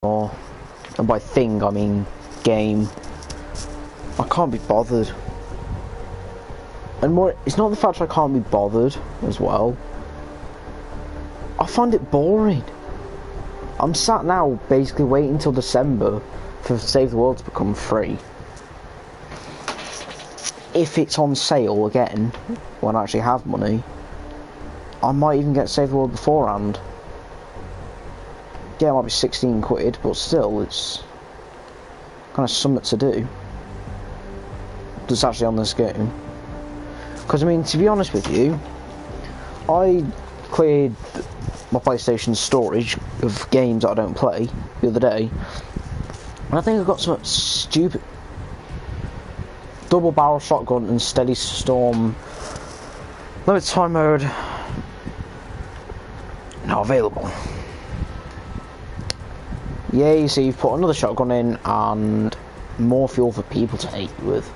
anymore. And by thing, I mean game. I can't be bothered. And more, it's not the fact that I can't be bothered as well. I find it boring. I'm sat now basically waiting until December for Save the World to become free. If it's on sale again, when I actually have money, I might even get Save the World beforehand. Yeah, it might be 16 quid, but still, it's kind of something to do. That's actually on this game. Because, I mean, to be honest with you, I cleared my PlayStation storage of games that I don't play the other day, and I think I got some stupid double barrel shotgun and steady storm limited time mode now available. Yay, so you've put another shotgun in and more fuel for people to hate you with.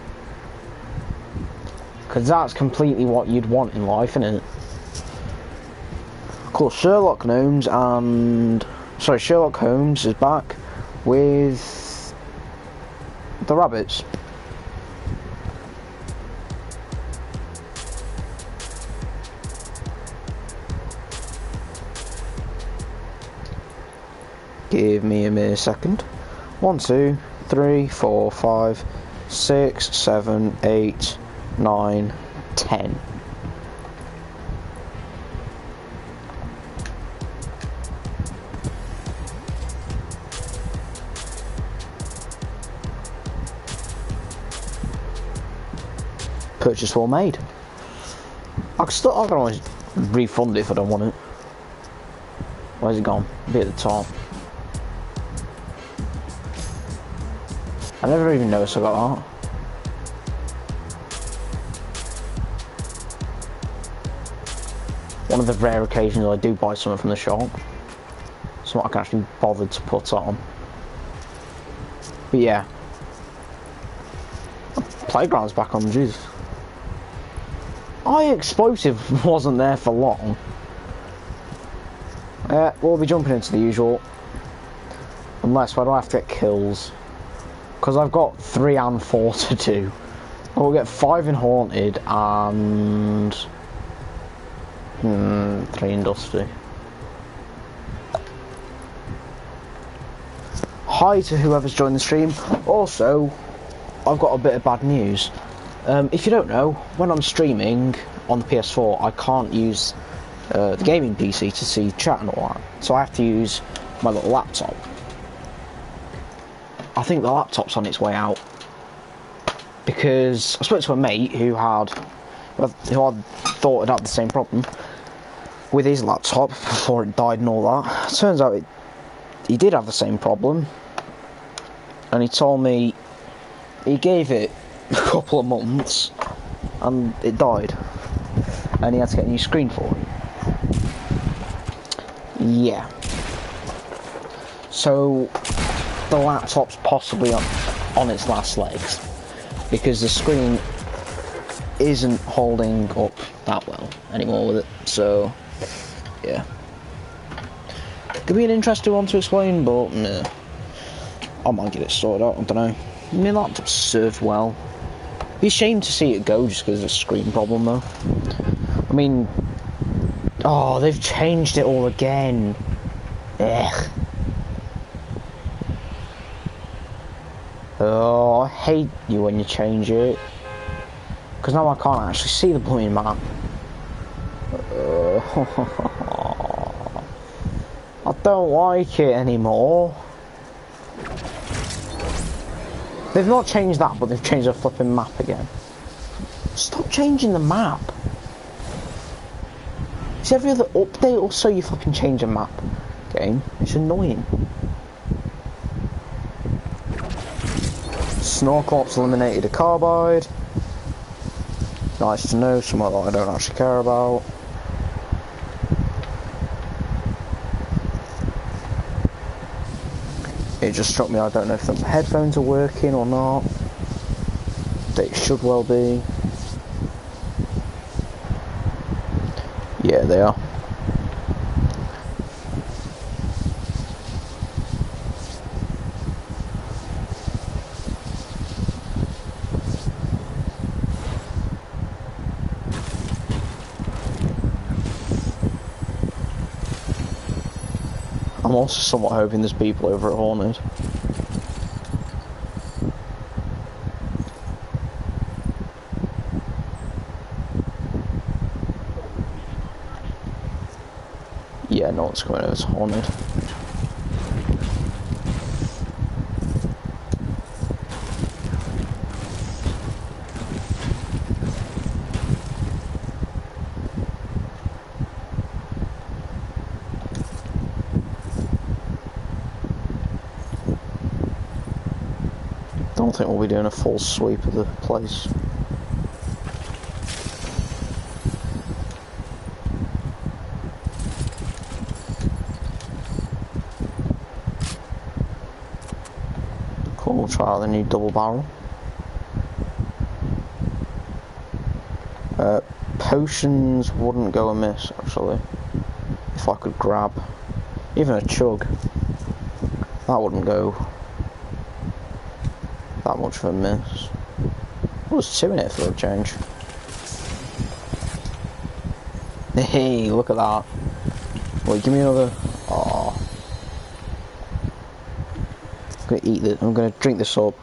Because that's completely what you'd want in life, isn't it? Of course, Sherlock Holmes is back with the rabbits. Give me a mere second. 1, 2, 3, 4, 5, 6, 7, 8, 9, 10. Purchase well made. I can always refund it if I don't want it. Where's it gone? Be at the top. I never even noticed I got that. One of the rare occasions I do buy something from the shop. Something I can actually be bothered to put on. But yeah. Playground's back on, Jesus. Explosive wasn't there for long. We'll be jumping into the usual. Unless I don't have to get kills. Because I've got 3 and 4 to do. We'll get 5 in Haunted and 3 in Dusty. Hi to whoever's joined the stream. Also, I've got a bit of bad news. If you don't know, when I'm streaming on the PS4, I can't use the gaming PC to see chat and all that. So I have to use my little laptop. I think the laptop's on its way out. Because I spoke to a mate who I thought had the same problem with his laptop before it died and all that. Turns out he did have the same problem. And he told me he gave it a couple of months and it died. And he had to get a new screen for it. Yeah. So the laptop's possibly on its last legs because the screen isn't holding up that well anymore with it. So yeah, could be an interesting one to explain, but no, I might get it sorted out. I don't know. My laptop served well. Be ashamed to see it go just because of a screen problem though. I mean, oh, they've changed it all again. Ugh. Oh, I hate you when you change it. Because now I can't actually see the blooming map. I don't like it anymore. They've not changed that, but they've changed the flipping map again. Stop changing the map. It's every other update or so you fucking change a map. Game. It's annoying. Snorkelop's eliminated a carbide. Nice to know, something that I don't actually care about. It just struck me, I don't know if the headphones are working or not. They should well be. Yeah, they are. I'm also somewhat hoping there's people over at Haunted. Yeah, no one's coming over to Haunted. Don't think we'll be doing a full sweep of the place. Cool, we'll try out the new double barrel. Potions wouldn't go amiss, actually. If I could grab even a chug, that wouldn't go that much of a miss. Well, there's 2 in it for a change. Hey, look at that. Wait, give me another. Oh, I'm gonna eat this. I'm gonna drink this up.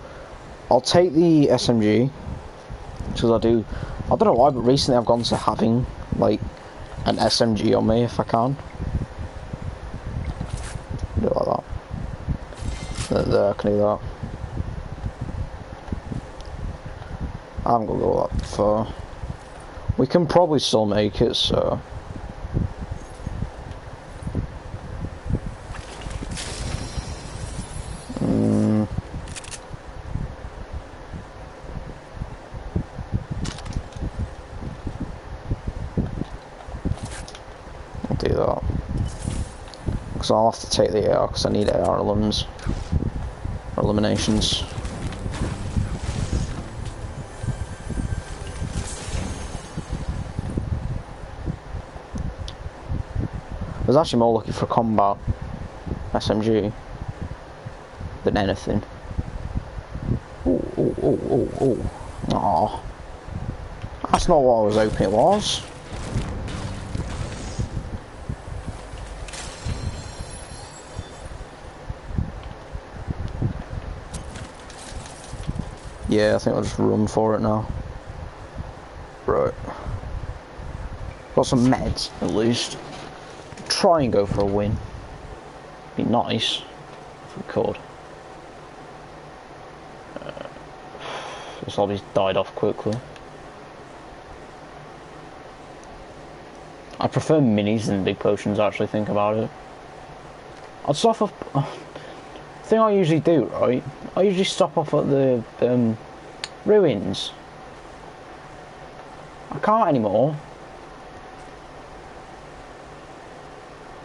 I'll take the SMG because I don't know why, but recently I've gone to having like an SMG on me if I can. Do it like that. There, I can do that. I haven't got to go that far. We can probably still make it, so. I'll do that. Because I'll have to take the AR because I need AR elims. Or eliminations. I was actually more looking for combat SMG than anything. Ooh, ooh, ooh, ooh, ooh. Aww. That's not what I was hoping it was. Yeah, I think I'll just run for it now. Right. Got some meds, at least. Try and go for a win. Be nice if we could. This lobby's died off quickly. I prefer minis than big potions, actually, think about it. I'd stop off. Thing I usually do, right? I usually stop off at the ruins. I can't anymore.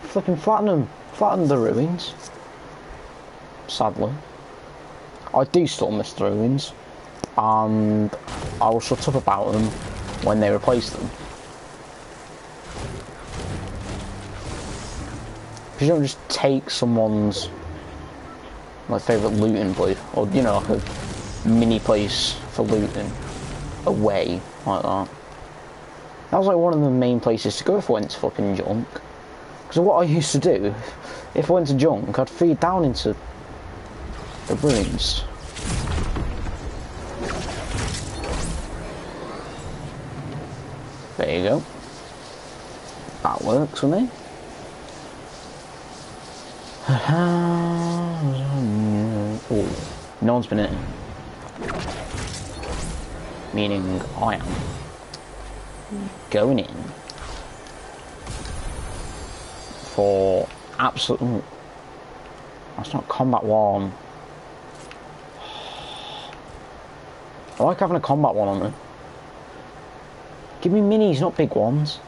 Flipping flatten the ruins. Sadly. I do still miss the ruins. And I will shut up about them when they replace them. Because you don't just take someone's my favourite looting place, or you know, like a mini place for looting away like that. That was like one of the main places to go if I went to fucking junk. Because what I used to do, if I went to junk, I'd feed down into the ruins. There you go. That works for me. Oh, no one's been in. Meaning I am going in for absolute. Ooh, that's not combat one. I like having a combat one on me. Give me minis, not big ones.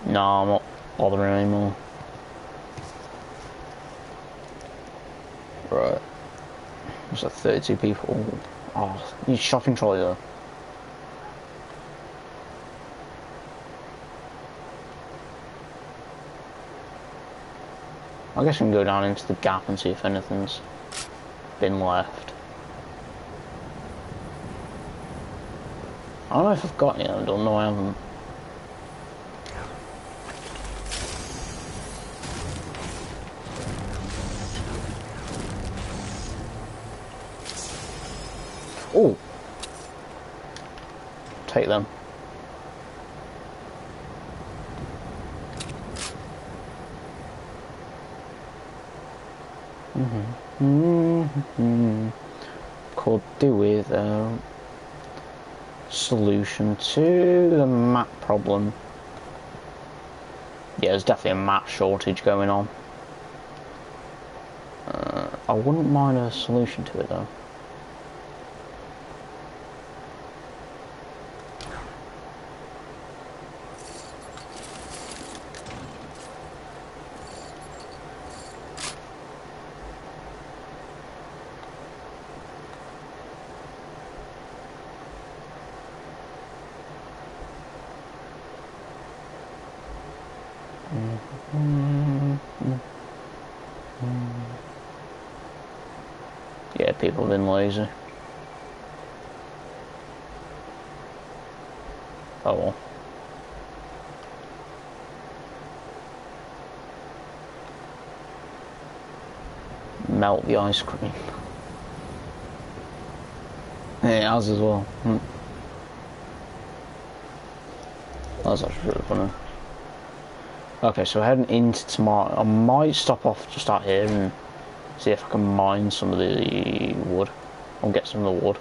No, I'm not bothering anymore. Right. There's like 32 people. Oh, need shopping trolley though. I guess we can go down into the gap and see if anything's been left. I don't know if I've got it, I don't know, I haven't. Oh! Take them. Could do with a solution to the map problem. Yeah, there's definitely a map shortage going on. I wouldn't mind a solution to it though. Yeah, people have been lazy. Oh well. Melt the ice cream. Yeah, it has as well. That's actually really funny. Okay, so we're heading into tomorrow. I might stop off just out here and see if I can mine some of the wood. I'll get some of the wood.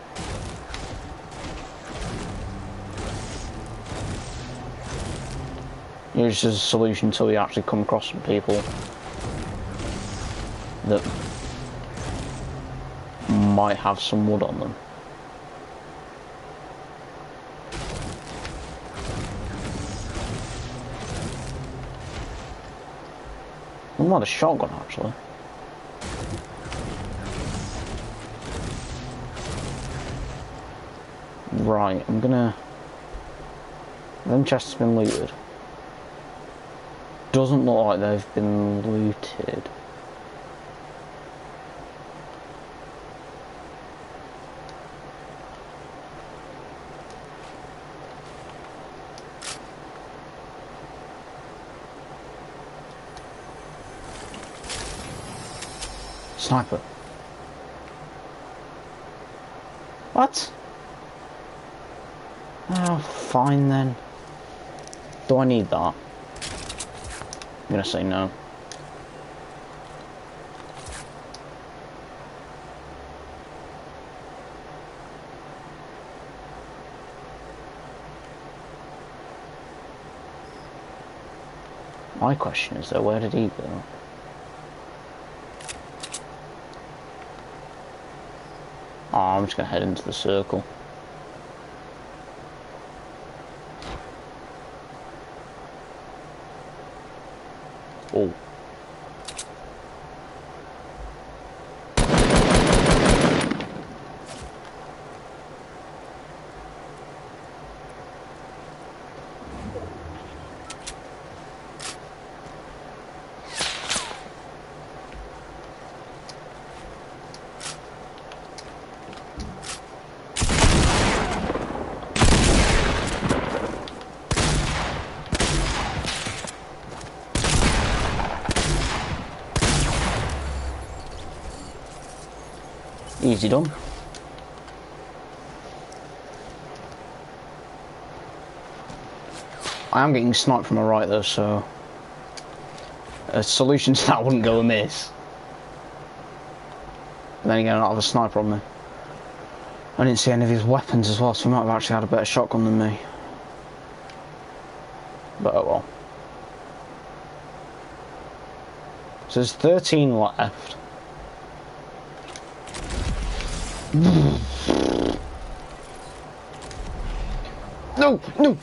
Use as a solution until we actually come across some people that might have some wood on them. I might have a shotgun actually. Right, I'm gonna... Them chests have been looted. Doesn't look like they've been looted. Sniper. What? Oh, fine then. Do I need that? I'm gonna say no. My question is though, where did he go? Oh, I'm just gonna head into the circle. Oh. Easy done. I am getting sniped from the right though, so a solution to that wouldn't go amiss. But then again, I don't have a sniper on me. I didn't see any of his weapons as well, so he might have actually had a better shotgun than me. But oh well. So there's 13 left. No, no.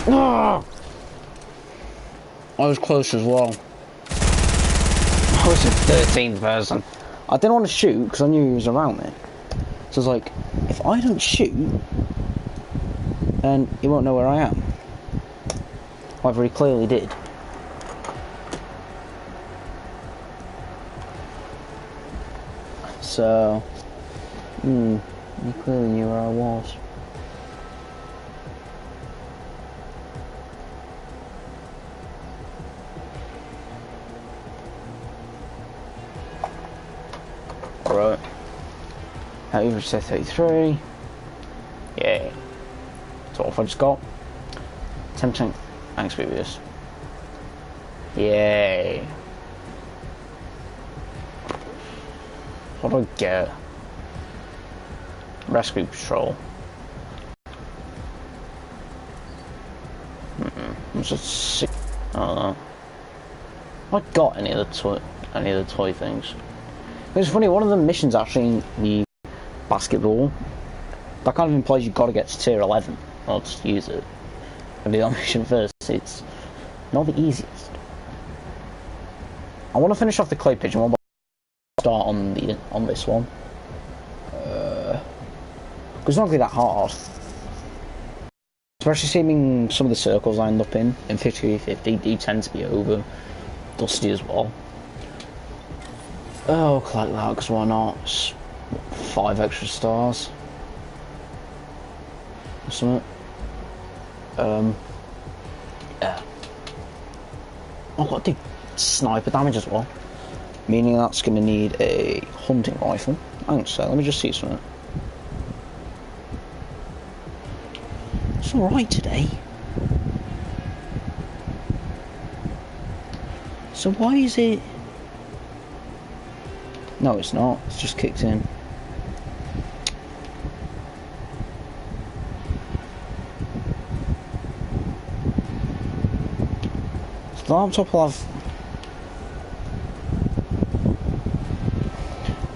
Oh! I was close as well. I was the 13th person. I didn't want to shoot because I knew he was around me. So I was like, if I don't shoot, then he won't know where I am. However, he clearly did. So, he clearly knew where I was. Alright. Average say 33. Yeah. So what I just got? 10% thanks previous. Yay. What do I get? Rescue patrol. I'm just sick. I don't know. Have I got any of the toy things? It's funny, one of the missions actually in the basketball, that kind of implies you've got to get to tier 11 or just use it. And do that mission first. It's not the easiest. I want to finish off the clay pigeon one, but I'll start on this one. Because it's not really that hard. Especially seeing some of the circles I end up in 50-50 do tend to be over dusty as well. Oh, collect that, because why not? It's 5 extra stars. Or something. Yeah. I've got to do sniper damage as well. Meaning that's going to need a hunting rifle. Hang on a sec, let me just see something. It's alright today. So why is it... No, it's not. It's just kicked in. So the laptop will have...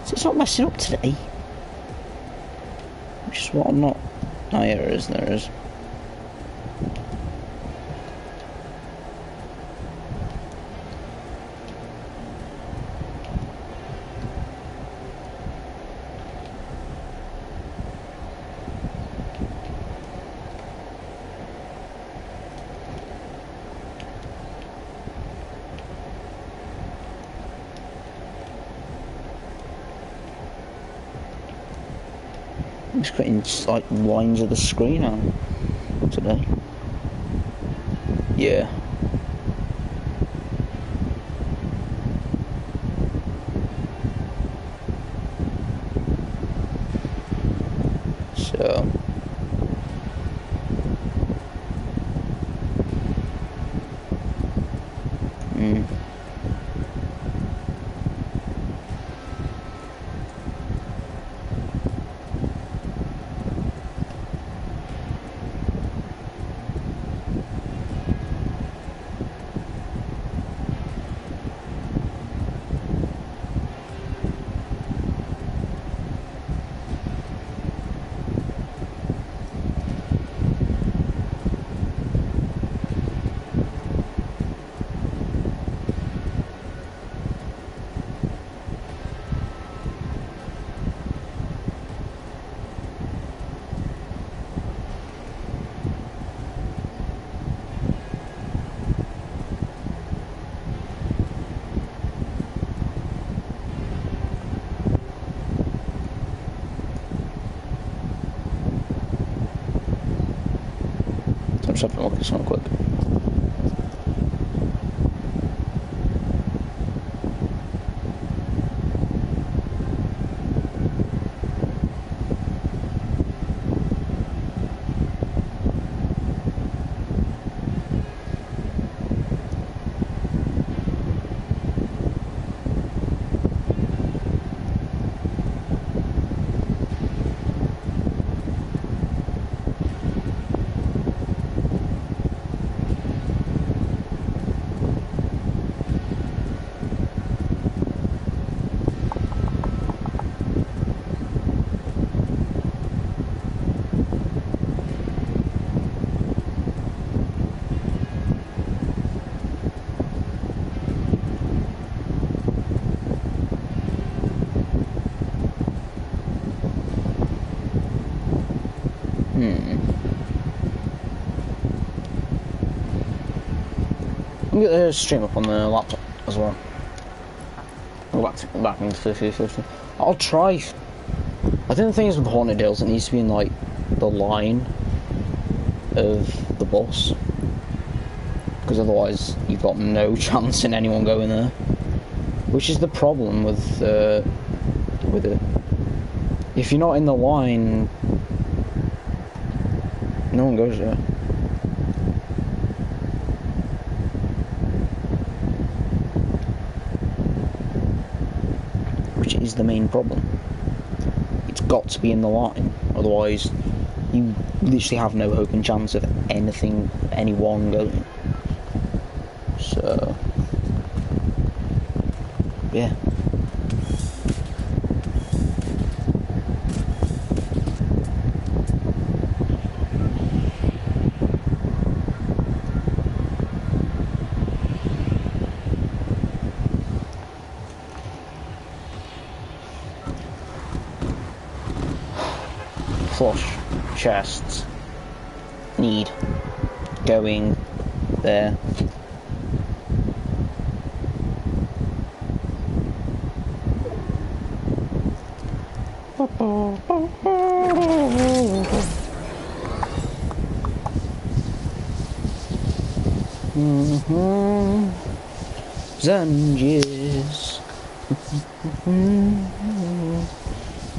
So it's not messing up today. Which is what I'm not... Oh, yeah, there is, there is. I'm just cutting like lines of the screen out today. Yeah. So. I'm just having a look at something quick. can get the stream up on the laptop as well. Go back into 50/50. I'll try. I think the thing is with Haunted Hills, it needs to be in like the line of the bus, because otherwise you've got no chance in anyone going there. Which is the problem with it. If you're not in the line, no one goes there. Which is the main problem. It's got to be in the line, otherwise you literally have no hope and chance of anyone going. So, yeah. Flush chests need going there. Zanges.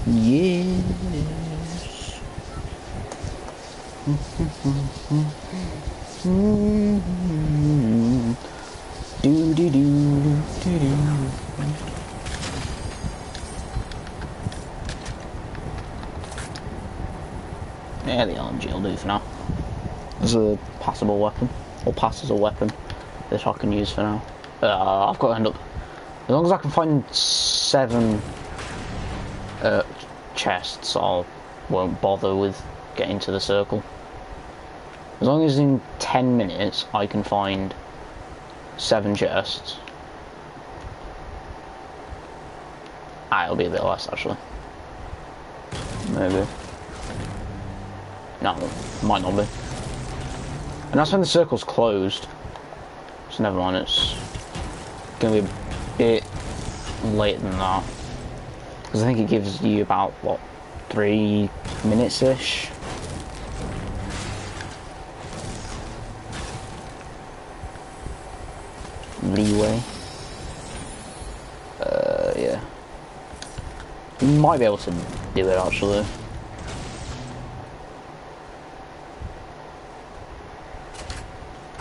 Yes. Do do do do do. Yeah, the RNG will do for now. As a passable weapon, or pass as a weapon that I can use for now. I've got to end up, as long as I can find 7 chests, I won't bother with getting to the circle. As long as in 10 minutes I can find 7 chests. It'll be a bit less actually. Maybe. No, might not be. And that's when the circle's closed. So never mind, it's gonna be a bit later than that. Because I think it gives you about, what, 3 minutes-ish? Leeway. Yeah. You might be able to do it actually.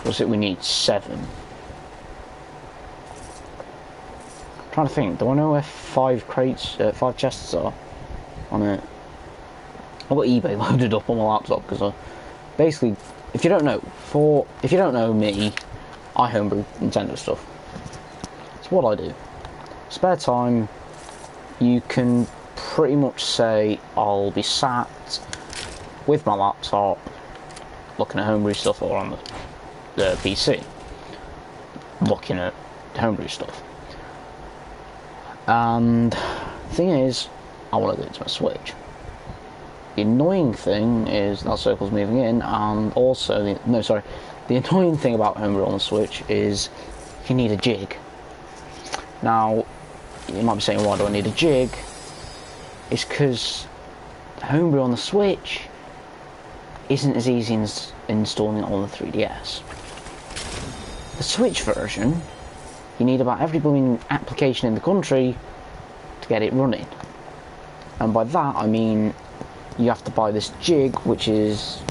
What's it? We need 7. I'm trying to think. Do I know where 5 crates, 5 chests are on it? I've got eBay loaded up on my laptop because basically, if you don't know me, I homebrew Nintendo stuff. It's what I do. Spare time, you can pretty much say I'll be sat with my laptop looking at homebrew stuff, or on the PC looking at homebrew stuff. And the thing is, I want to do it to my Switch. The annoying thing is that circle's moving in, and also the annoying thing about homebrew on the Switch is you need a jig. Now, you might be saying, why do I need a jig? It's because homebrew on the Switch isn't as easy as installing it on the 3DS. The Switch version, you need about every blooming application in the country to get it running. And by that I mean you have to buy this jig, which is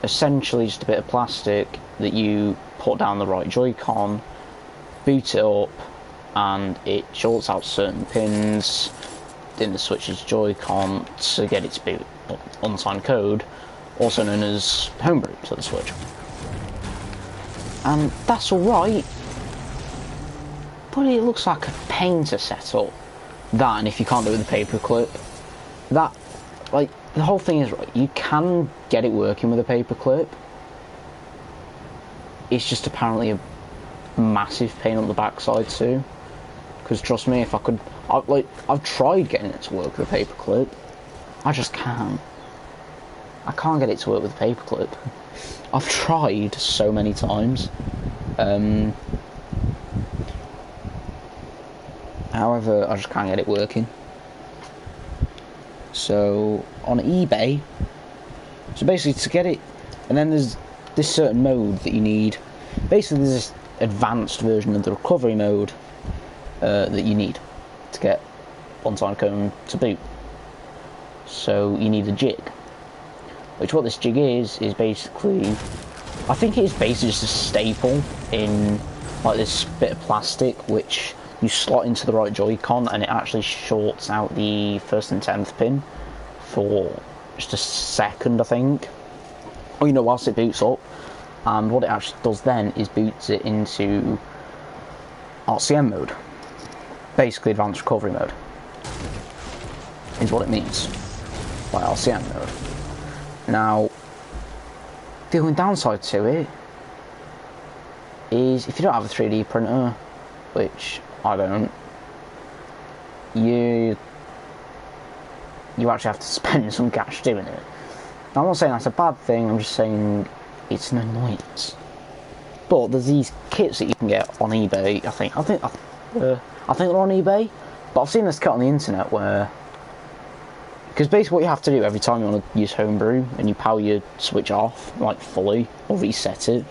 essentially just a bit of plastic that you put down the right Joy-Con, boot it up, and it shorts out certain pins in the Switch's Joy-Con to get it to boot unsigned code, also known as homebrew to the Switch. And that's alright, but it looks like a pain to set up. That, and if you can't do it with a paperclip, that, like, the whole thing is, right, you can get it working with a paperclip. It's just apparently a massive pain on the backside too. Because trust me, if I could, I've tried getting it to work with a paperclip. I just can't. I can't get it to work with a paperclip. I've tried so many times. However, I just can't get it working. So on eBay, so basically to get it, and then there's this certain mode that you need. Basically, there's this advanced version of the recovery mode that you need to get one-time cone to boot. So you need a jig, which what this jig is basically, I think it is basically just a staple in like this bit of plastic which you slot into the right Joy-Con, and it actually shorts out the 1st and 10th pin for just a second, I think, or whilst it boots up. And what it actually does then is boots it into RCM mode, basically advanced recovery mode is what it means by RCM mode. Now, the only downside to it is if you don't have a 3D printer, which I don't, you actually have to spend some cash doing it. Now, I'm not saying that's a bad thing, I'm just saying it's an annoyance. But there's these kits that you can get on eBay. I think they're on eBay, but I've seen this kit on the internet where, because basically what you have to do every time you want to use Homebrew and you power your Switch off, like fully, or restart it,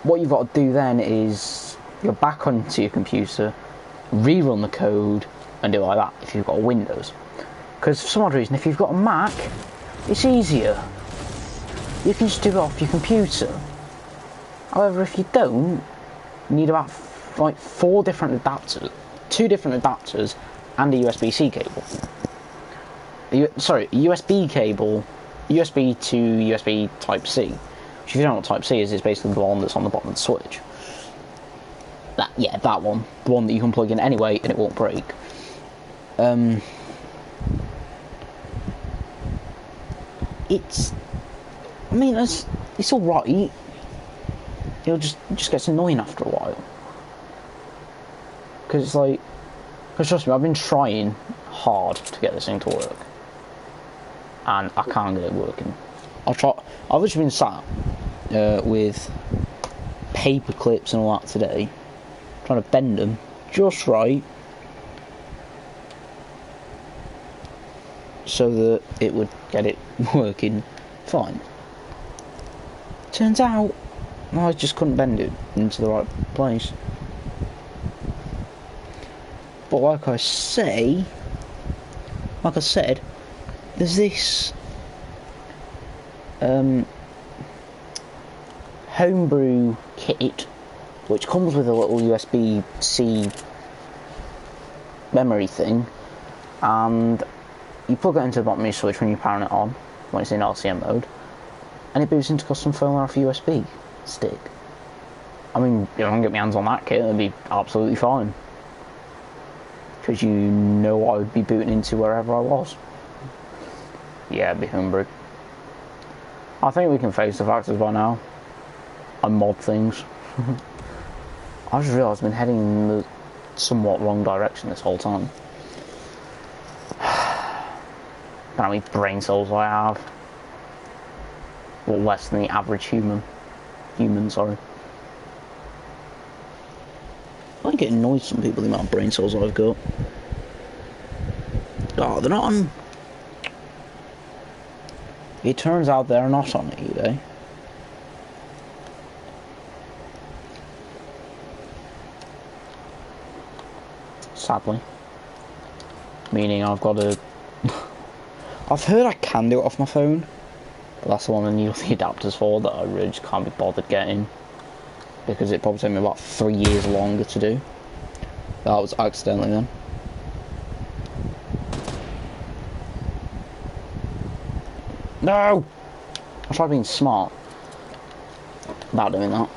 what you've got to do then is go back onto your computer, rerun the code, and do it like that if you've got a Windows. Because for some odd reason, if you've got a Mac, it's easier. You can just do it off your computer. However, if you don't, you need about like 4 different adapters, 2 different adapters, and a USB-C cable. USB cable, USB to USB Type-C. Which, if you don't know what Type-C is, it's basically the one that's on the bottom of the Switch. That one. The one that you can plug in anyway and it won't break. It's alright. It just gets annoying after a while. Because it's like, trust me, I've been trying hard to get this thing to work, and I can't get it working. I've just been sat with paper clips and all that today, trying to bend them just right so that it would get it working fine. Turns out I just couldn't bend it into the right place. But like I said, there's this homebrew kit which comes with a little USB-C memory thing, and you plug it into the bottom of your Switch when you're powering it on, when it's in RCM mode, and it boots into custom firmware off a USB stick. I mean, if I can get my hands on that kit, it'd be absolutely fine. Because I would be booting into wherever I was. Yeah, it'd be homebrew. I think we can face the factors by now. I mod things. I just realised I've been heading in the somewhat wrong direction this whole time. How many brain cells I have? Well, less than the average human. Sorry. I get annoyed some people the amount of brain cells I've got. Oh, they're not on. It turns out they're not on eBay. Sadly. Meaning I've got to. I've heard I can do it off my phone, but that's the one I need all the adapters for that I really just can't be bothered getting, because it probably took me about 3 years longer to do. That was accidentally then. No! I tried being smart about doing that.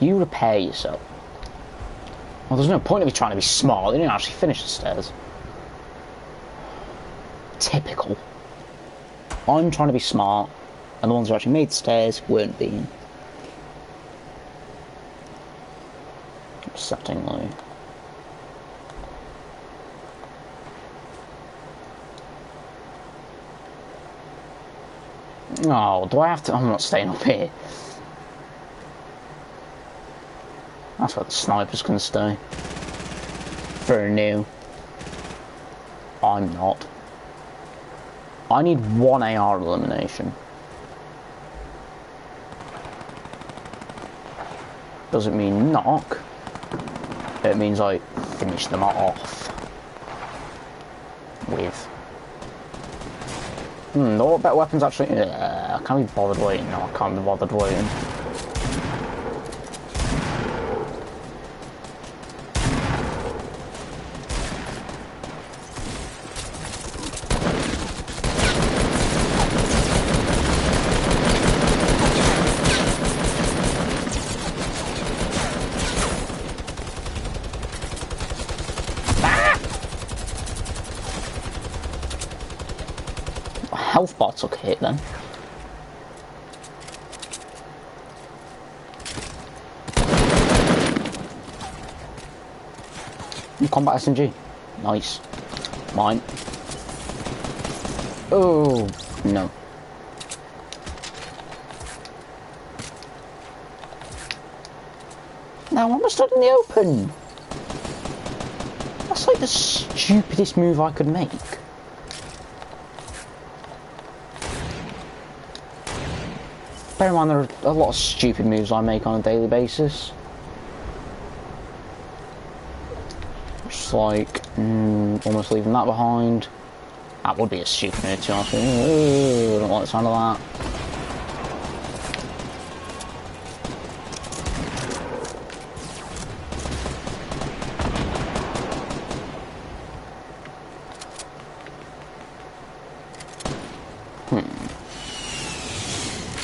You repair yourself. Well, there's no point of me trying to be smart. They didn't actually finish the stairs. Typical. I'm trying to be smart, and the ones who actually made the stairs weren't being. Upsettingly. Oh, do I have to? I'm not staying up here. That's where the snipers can stay. For new. I'm not. I need one AR elimination. Doesn't mean knock. It means I finish them off. With. What better weapons actually? I can't be bothered waiting. No, I can't be bothered waiting. Health bar took a hit then. Combat SMG. Nice. Mine. Oh, no. Now I'm stood in the open. That's like the stupidest move I could make. Bear in mind there are a lot of stupid moves I make on a daily basis. Just like, almost leaving that behind. That would be a stupid move to be honest with you. Ooh, I don't like the sound of that.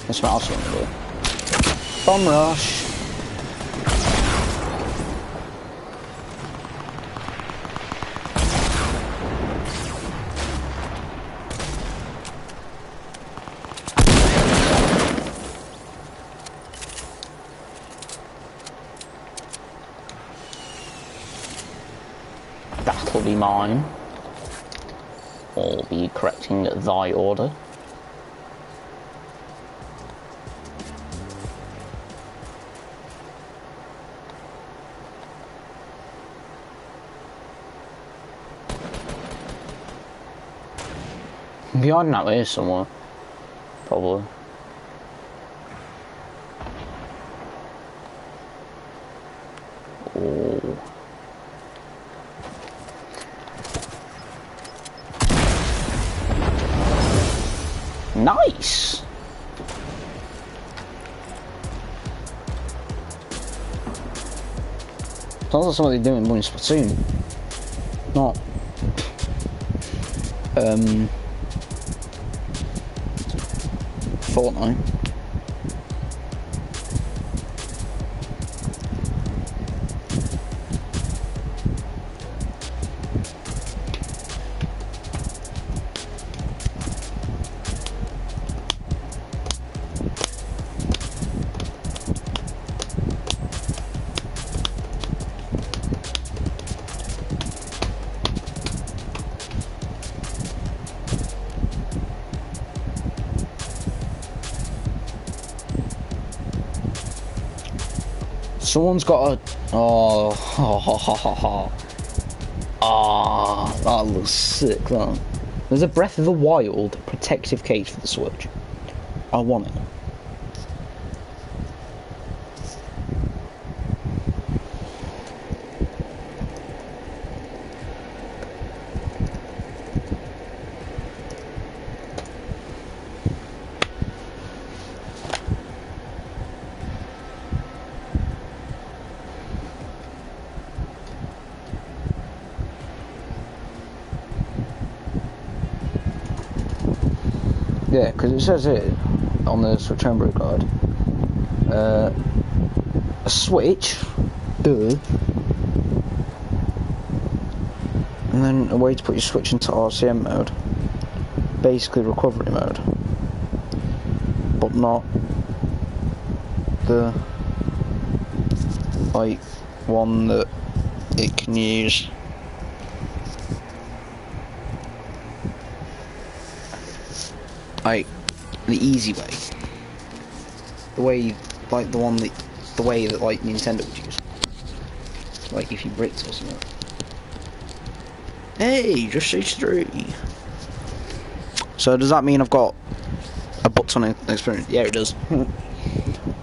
That's what I was going to do. Bomb rush. That'll be mine. I'll be correcting thy order. Behind that way somewhere, probably. Oh. Nice! Sounds like something they do in one Splatoon. Not. Fortnite. Someone's got a... Oh, that looks sick, that. There's a Breath of the Wild protective case for the Switch. I want it. Yeah, because it says here on the Switch Homebrew Guide, a Switch, duh, and then a way to put your Switch into RCM mode, basically recovery mode, but not the like one that it can use. Like the easy way. The way, like the way that like Nintendo would use. Like if you bricked or something. Hey, just stage 3. So does that mean I've got a butt-ton experience? Yeah, it does.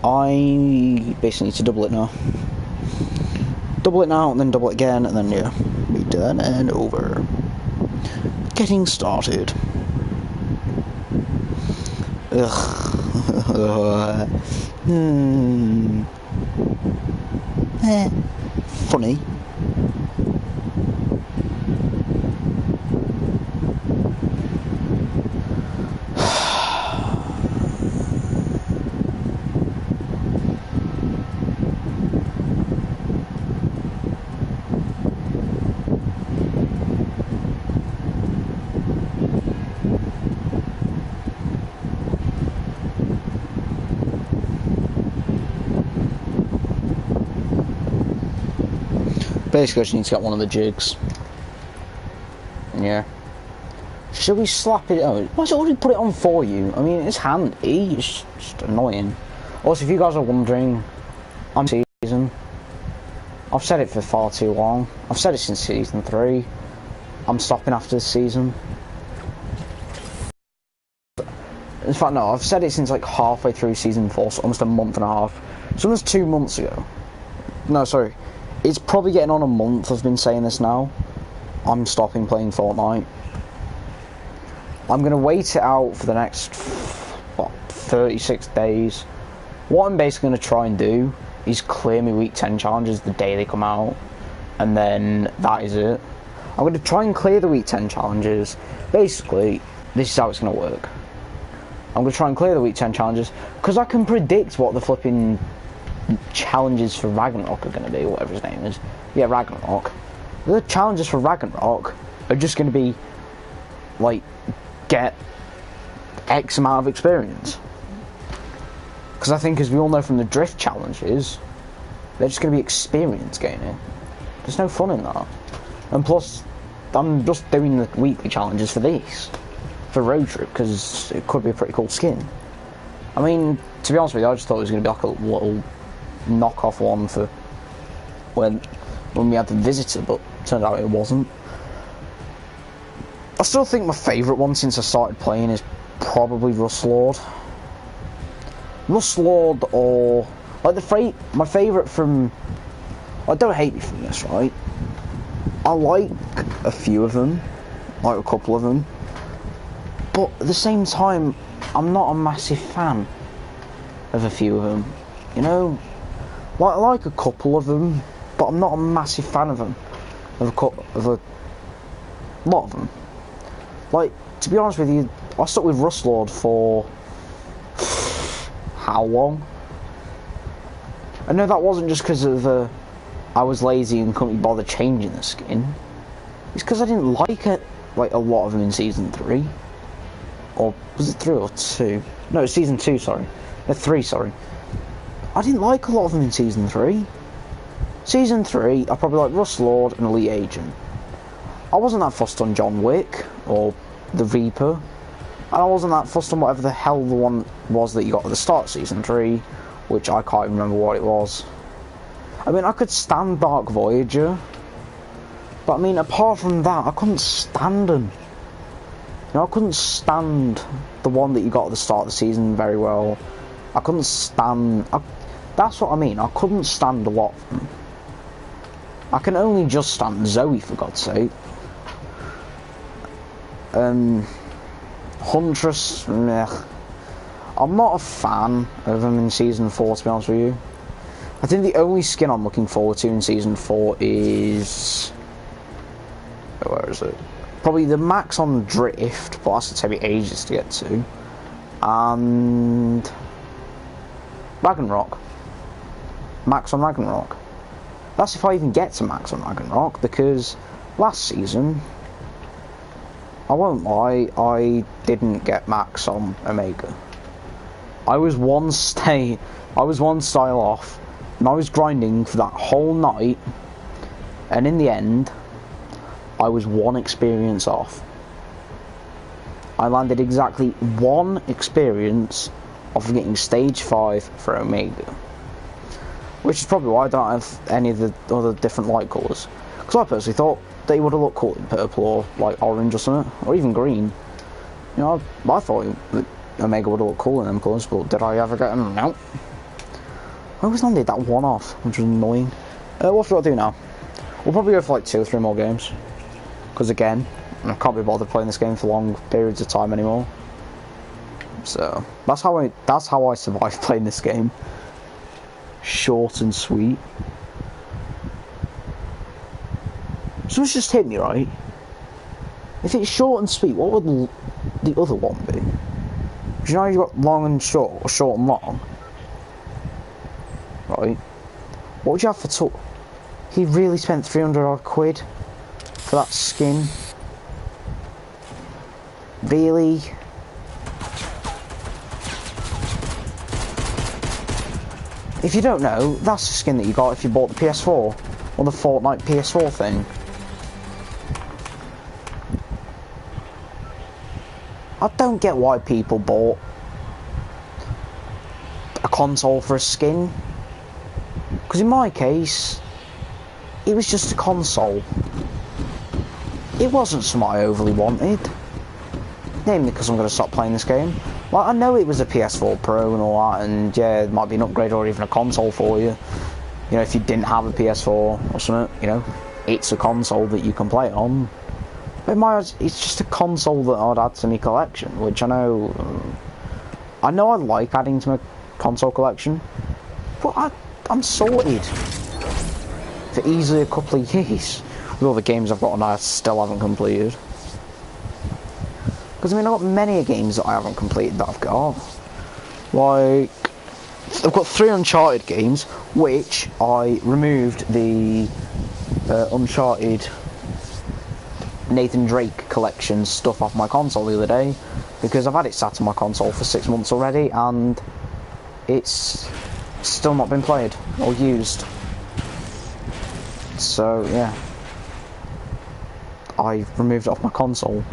I basically need to double it now. Double it now, and then double it again, and then yeah, be done and over. Getting started. Ugh. Funny. Basically, I just need to get one of the jigs. Yeah. Should we slap it on? Why should we put it on for you? I mean, it's handy. It's just annoying. Also, if you guys are wondering, I'm season. I've said it for far too long. I've said it since season 3. I'm stopping after this season. In fact, no, I've said it since like halfway through season 4, so almost a month and a half. So almost 2 months ago. No, sorry. It's probably getting on a month I've been saying this now. I'm stopping playing Fortnite. I'm going to wait it out for the next, 36 days. What I'm basically going to try and do is clear my week 10 challenges the day they come out. And then that is it. I'm going to try and clear the week 10 challenges. Basically, this is how it's going to work. I'm going to try and clear the week 10 challenges, because I can predict what the flipping challenges for Ragnarok are going to be, whatever his name is. Yeah, Ragnarok. The challenges for Ragnarok are just going to be, like, get X amount of experience. Because I think, as we all know from the drift challenges, they're just going to be experience gaining. There's no fun in that. And plus, I'm just doing the weekly challenges for these. For Road Trip, because it could be a pretty cool skin. I mean, to be honest with you, I just thought it was going to be like a little knockoff one for when we had the visitor, but turned out it wasn't. I still think my favourite one since I started playing is probably Rust Lord. Rust Lord, or like my favourite from. I don't hate me from this, right? I like a few of them, like a couple of them, but at the same time, I'm not a massive fan of a few of them. You know, like I like a couple of them, but I'm not a massive fan of them. Of a lot of them. Like, to be honest with you, I stuck with Rust Lord for how long? I know that wasn't just because of I was lazy and couldn't be bothered changing the skin. It's because I didn't like it, like a lot of them in season 3. Or was it 3 or 2? No, season 2, sorry. 3, sorry. I didn't like a lot of them in season 3. Season 3, I probably like Rust Lord and Elite Agent. I wasn't that fussed on John Wick or the Reaper, and I wasn't that fussed on whatever the hell the one was that you got at the start of season 3, which I can't remember what it was. I mean, I could stand Dark Voyager, but I mean, apart from that, I couldn't stand them. You know, I couldn't stand the one that you got at the start of the season very well. I couldn't stand. That's what I mean. I couldn't stand a lot of them. I can only just stand Zoe, for God's sake. Huntress, meh. I'm not a fan of them in season 4, to be honest with you. I think the only skin I'm looking forward to in season 4 is... where is it? Probably the max on Drift, but that's going to take me ages to get to. And... Ragnarok. Max on Ragnarok. That's if I even get to Max on Ragnarok, because last season, I won't lie, I didn't get Max on Omega. I was one style off, and I was grinding for that whole night, and in the end, I was one experience off. I landed exactly 1 experience of getting stage 5 for Omega. Which is probably why I don't have any of the other different light colours. Because I personally thought they would have looked cool in purple or like orange or something, or even green. You know, I thought that Omega would have looked cool in them colours, but did I ever get them? No. I always landed that 1 off, which was annoying. What have we got to do now? We'll probably go for like 2 or 3 more games. Because again, I can't be bothered playing this game for long periods of time anymore. So that's how I survived playing this game. Short and sweet. So it's just hit me, right? If it's short and sweet, what would the other one be? Do you know you've got long and short, or short and long? Right? What would you have for He really spent 300 odd quid for that skin. Really? If you don't know, that's the skin that you got if you bought the PS4 or the Fortnite PS4 thing. I don't get why people bought a console for a skin. Because in my case, it was just a console. It wasn't something I overly wanted. Namely because I'm going to stop playing this game. Like, I know it was a PS4 Pro and all that, and yeah, it might be an upgrade or even a console for you. You know, if you didn't have a PS4 or something, you know, it's a console that you can play it on. But in my eyes, it's just a console that I'd add to my collection, which I know I like adding to my console collection, but I'm sorted for easily a couple of years with all the games I've got and I still haven't completed. Because, I mean, I've got many games that I haven't completed that I've got. Like, I've got 3 Uncharted games, which I removed the Uncharted Nathan Drake collection stuff off my console the other day, because I've had it sat on my console for 6 months already, and it's still not been played or used. So, yeah. I removed it off my console.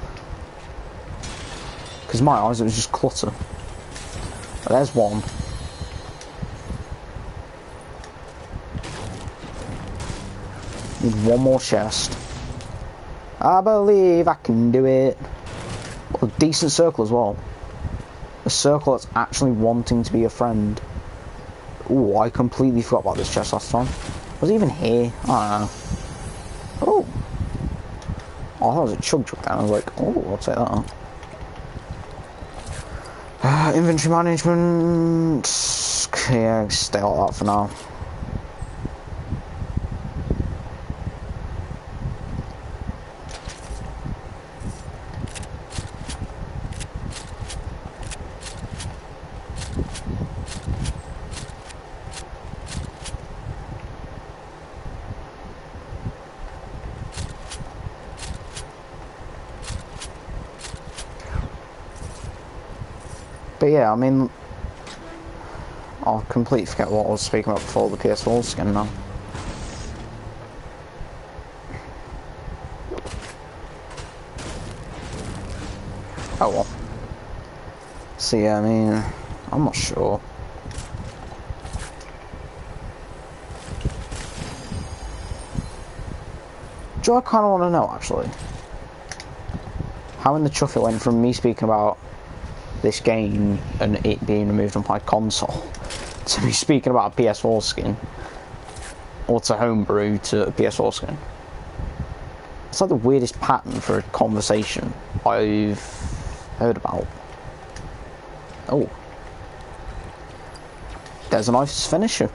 Because in my eyes, it was just clutter. But there's one. Need one more chest. I believe I can do it. A decent circle as well. A circle that's actually wanting to be a friend. Ooh, I completely forgot about this chest last time. Was it even here? I don't know. Oh. Oh, that was a chug down. I was like, oh, I'll take that. Inventory management. Yeah, stay like that for now. But yeah, I mean, I'll completely forget what I was speaking about before the PS4 skin now. Oh well. So yeah, I mean, I'm not sure. Do I kind of want to know, actually? How in the chuff it went from me speaking about this game and it being removed on my console to me speaking about a PS4 skin, or to homebrew to a PS4 skin. It's like the weirdest pattern for a conversation I've heard about. Oh, there's a nice finisher.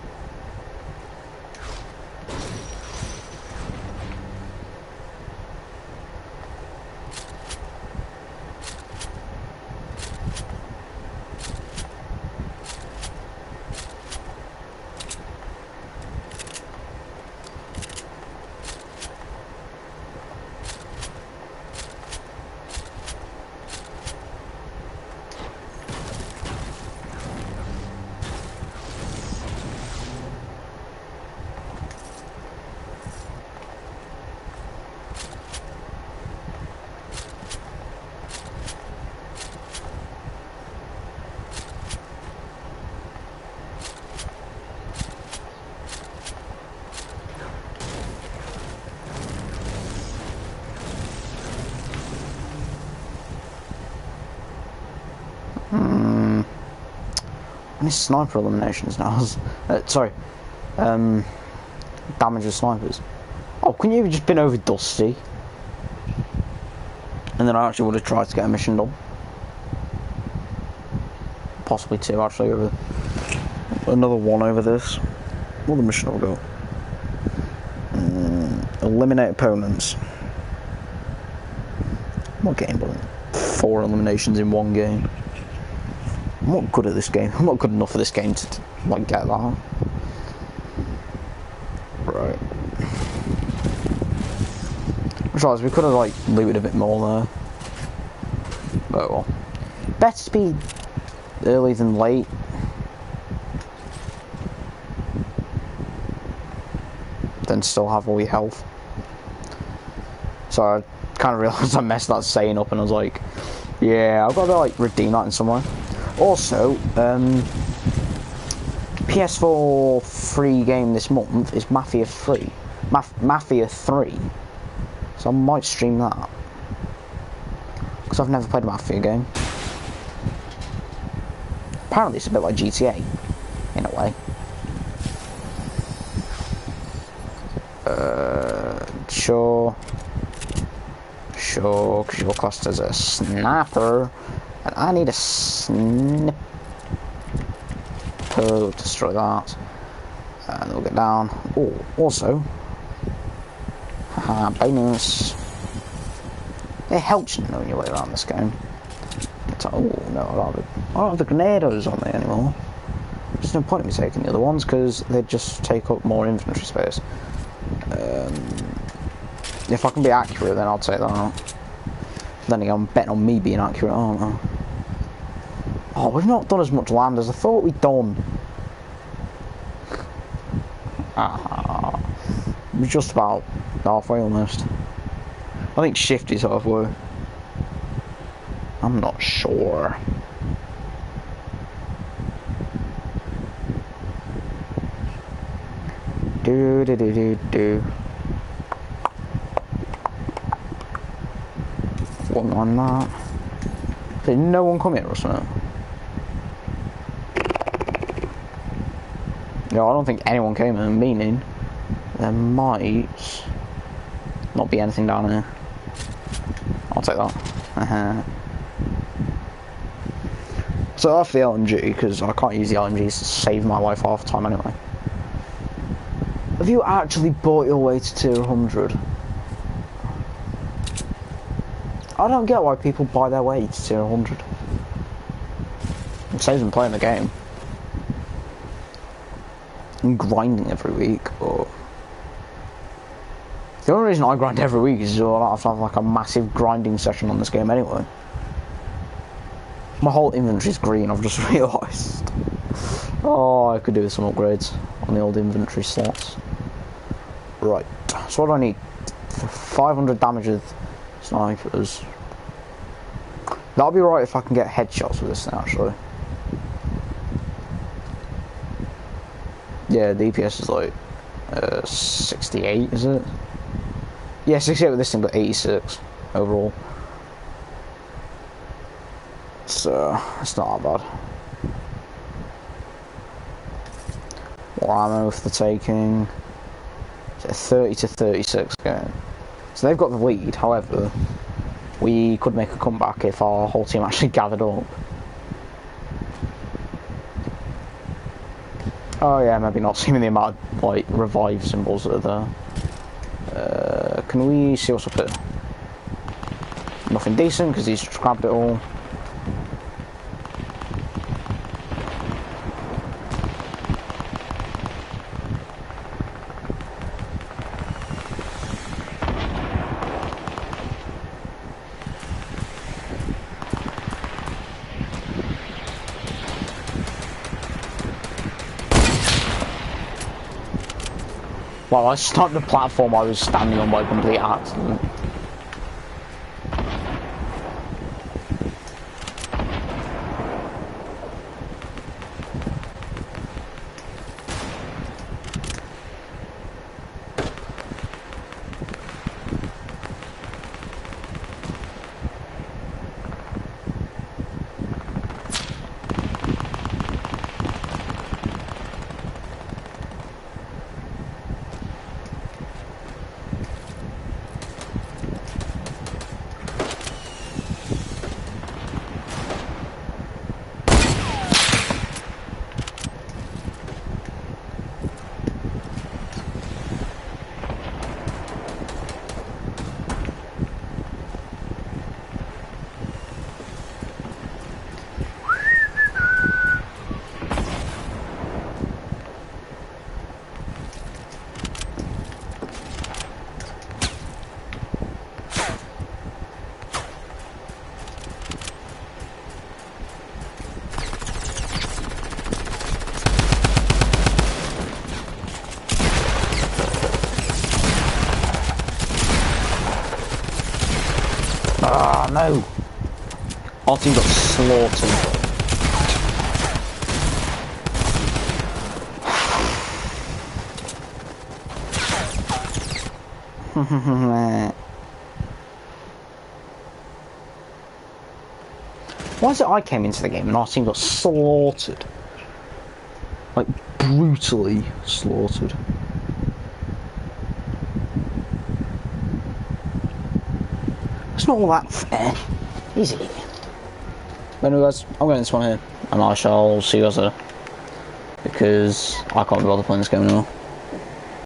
many sniper eliminations now? Sorry. Damage of snipers. Oh, couldn't you have just been over Dusty? And then I actually would have tried to get a mission done. Possibly two, actually, over another one over this. What the mission will go? Eliminate opponents. I'm not getting but 4 eliminations in one game. I'm not good at this game. I'm not good enough for this game to like get that. Right. Besides, we could have like looted a bit more there. But well, better to be early than late. Than still have all your health. So I kind of realised I messed that saying up, and I was like, yeah, I've got to like redeem that in some way. Also, PS4 free game this month is Mafia 3. Mafia 3. So I might stream that. Because I've never played a Mafia game. Apparently it's a bit like GTA, in a way. Sure, because you're classed as a sniper, and I need a sniper to destroy that, and we'll get down. Oh, also, bonus. It helps you knowing your way around this game. Oh no, I don't have the grenados on me anymore. There's no point in me taking the other ones because they just take up more inventory space. If I can be accurate, then I'll take that out. Then again, I'm betting on me being accurate, aren't I? Oh, we've not done as much land as I thought we'd done. We're just about halfway almost. I think shift is halfway. I'm not sure. Do. One on that. Did no one come here or something? No, I don't think anyone came here, meaning there might not be anything down here. I'll take that. So off the LMG, because I can't use the LMGs to save my life half the time anyway. Have you actually bought your way to 200? I don't get why people buy their way to 200. It saves them playing the game. And grinding every week, but... The only reason I grind every week is so I have to have like a massive grinding session on this game anyway. My whole inventory's green, I've just realised. Oh, I could do with some upgrades on the old inventory slots. Right, so what do I need? 500 damage with snipers. That'll be right if I can get headshots with this thing, actually. Yeah, the DPS is like 68, is it? Yeah, 68 with this thing, but 86 overall. So, it's not that bad. More ammo for the taking. 30 to 36 going. So they've got the lead, however, we could make a comeback if our whole team actually gathered up. Oh yeah, maybe not seeing the amount of like revive symbols that are there. Can we see what's up here? Nothing decent because he's just grabbed it all. Well, I stopped the platform I was standing on by complete accident. no. Our team got slaughtered. Why is it I came into the game and our team got slaughtered? Like, brutally slaughtered. It's not all that fair, is it? But anyway guys, I'm going this one here, and I shall see you guys later. Because I can't be bothered playing this game anymore.